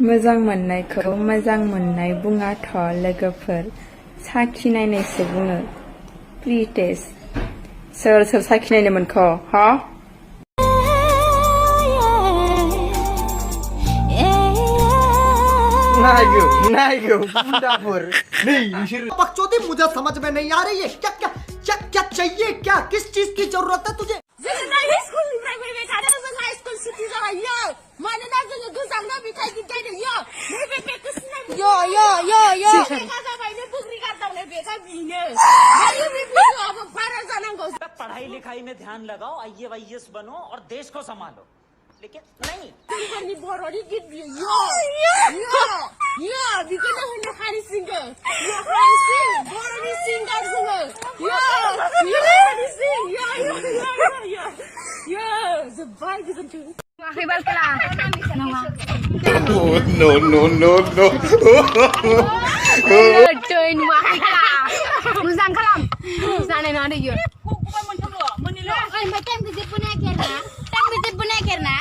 मोजां मोननायखौ मोजां मोननाय बुङाथ' लोगोफोर साखिनायनायसो बुङो प्रि-टेस्ट सोर सोर साखिनायनो मोनखो हा नायगौ बुंदाफोर नहीं बिसोर बकचोदी मुझे समझ में नहीं आ रही है क्या क्या क्या क्या चाहिए क्या किस चीज की जरूरत है तुझे पढ़ाई लिखाई में ध्यान लगाओ IAS बनो और देश को संभालो लेकिन नहीं no Muzang kalam. Sana na ada yo. Ay, macam kita punya kerana.